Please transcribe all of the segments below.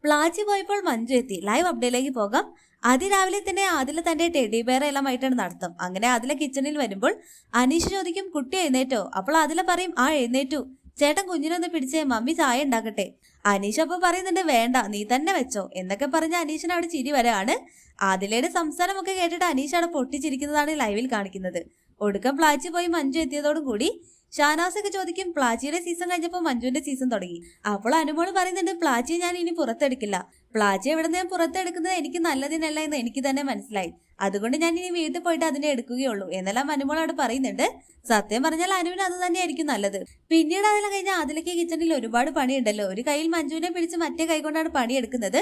പ്ലാച്ചി പോയപ്പോൾ മഞ്ജു എത്തി. ലൈവ് അപ്ഡേറ്റിലേക്ക് പോകാം. അതിരാവിലെ തന്നെ ആദില തന്റെ ടെഡി ബെയർ എല്ലാം ആയിട്ടാണ് നടത്തും. അങ്ങനെ ആദില കിച്ചണിൽ വരുമ്പോൾ അനീഷ് ചോദിക്കും, കുട്ടി എഴുന്നേറ്റോ? അപ്പോൾ ആദില പറയും, ആ എഴുന്നേറ്റു. ചേട്ടൻ കുഞ്ഞിനൊന്ന് പിടിച്ചേ, മമ്മി ചായ ഉണ്ടാക്കട്ടെ. അനീഷ് അപ്പൊ പറയുന്നുണ്ട്, വേണ്ട നീ തന്നെ വെച്ചോ എന്നൊക്കെ പറഞ്ഞ അനീഷിന് അവിടെ ചിരി വരാണ്. ആദിലയുടെ സംസാരമൊക്കെ കേട്ടിട്ട് അനീഷ് അവിടെ പൊട്ടിച്ചിരിക്കുന്നതാണ് ലൈവിൽ കാണിക്കുന്നത്. ഒടുക്കം പ്ലാച്ചി പോയി മഞ്ജു എത്തിയതോടും കൂടി ഷാനാസൊക്കെ ചോദിക്കും, പ്ലാച്ചിയുടെ സീസൺ കഴിഞ്ഞപ്പോൾ മഞ്ജുവിന്റെ സീസൺ തുടങ്ങി. അപ്പോൾ അനുമോള് പറയുന്നുണ്ട്, പ്ലാച്ചിയെ ഞാൻ ഇനി പുറത്തെടുക്കില്ല. പ്ലാച്ചി എവിടെ നിന്ന് ഞാൻ പുറത്തെടുക്കുന്നത് എനിക്ക് നല്ലതിനല്ല എന്ന് എനിക്ക് തന്നെ മനസ്സിലായി. അതുകൊണ്ട് ഞാൻ ഇനി വീട്ടിൽ പോയിട്ട് അതിനെ എടുക്കുകയുള്ളൂ എന്നെല്ലാം അനുമോൾ അവിടെ പറയുന്നുണ്ട്. സത്യം പറഞ്ഞാൽ അനുവിന് അത് തന്നെയായിരിക്കും നല്ലത്. പിന്നീട് അതെല്ലാം കഴിഞ്ഞാൽ അതിലേക്ക് കിച്ചണിൽ ഒരുപാട് പണിയുണ്ടല്ലോ. ഒരു കയ്യിൽ മഞ്ജുവിനെ പിടിച്ച് മറ്റേ കൈ കൊണ്ടാണ് പണിയെടുക്കുന്നത്.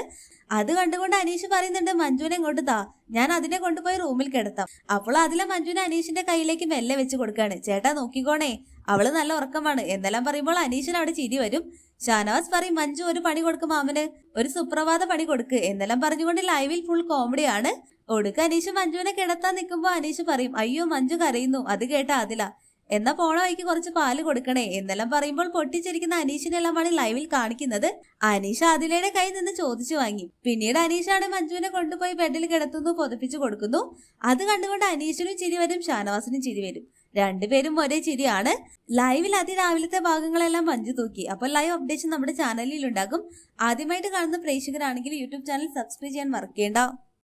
അത് കണ്ടുകൊണ്ട് അനീഷ് പറയുന്നുണ്ട്, മഞ്ജുവിനെ ഇങ്ങോട്ട് താ, ഞാൻ അതിനെ കൊണ്ടുപോയി റൂമിൽ കിടത്താം. അപ്പോൾ അതിലെ മഞ്ജുവിനെ അനീഷിന്റെ കയ്യിലേക്ക് മെല്ലെ വെച്ച് കൊടുക്കാണ്. ചേട്ടാ നോക്കിക്കോണേ, അവള് നല്ല ഉറക്കമാണ് എന്നെല്ലാം പറയുമ്പോൾ അനീഷിന് അവിടെ ചിരി വരും. ഷാനവാസ് പറയും, മഞ്ജു ഒരു പണി കൊടുക്കും മാമന്, ഒരു സുപ്രഭാത പണി കൊടുക്ക് എന്നെല്ലാം പറഞ്ഞുകൊണ്ട് ലൈവിൽ ഫുൾ കോമഡിയാണ്. ഒടുക്ക അനീഷ് മഞ്ജുവിനെ കിടത്താൻ നിൽക്കുമ്പോ അനീഷ് പറയും, അയ്യോ മഞ്ജു കരയുന്നു. അത് കേട്ട ആദില, എന്നാ പോണ വഴിക്ക് കുറച്ച് പാല് കൊടുക്കണേ എന്നെല്ലാം പറയുമ്പോൾ പൊട്ടിച്ചിരിക്കുന്ന അനീഷിനെല്ലാമാണ് ലൈവിൽ കാണിക്കുന്നത്. അനീഷ് ആദിലയുടെ കയ്യിൽ നിന്ന് ചോദിച്ചു വാങ്ങി. പിന്നീട് അനീഷാണ് മഞ്ജുവിനെ കൊണ്ടുപോയി ബെഡിൽ കിടത്തുന്നു, പൊതിപ്പിച്ചു കൊടുക്കുന്നു. അത് കണ്ടുകൊണ്ട് അനീഷിനും ചിരി വരും, ഷാനവാസിനും ചിരി വരും. രണ്ടുപേരും ഒരേ ചിരിയാണ്. ലൈവിൽ അതിരാവിലത്തെ ഭാഗങ്ങളെല്ലാം മഞ്ജു തൂക്കി. അപ്പോൾ ലൈവ് അപ്ഡേഷൻ നമ്മുടെ ചാനലിൽ ഉണ്ടാകും. ആദ്യമായിട്ട് കാണുന്ന പ്രേക്ഷകരാണെങ്കിൽ യൂട്യൂബ് ചാനൽ സബ്സ്ക്രൈബ് ചെയ്യാൻ മറക്കേണ്ട.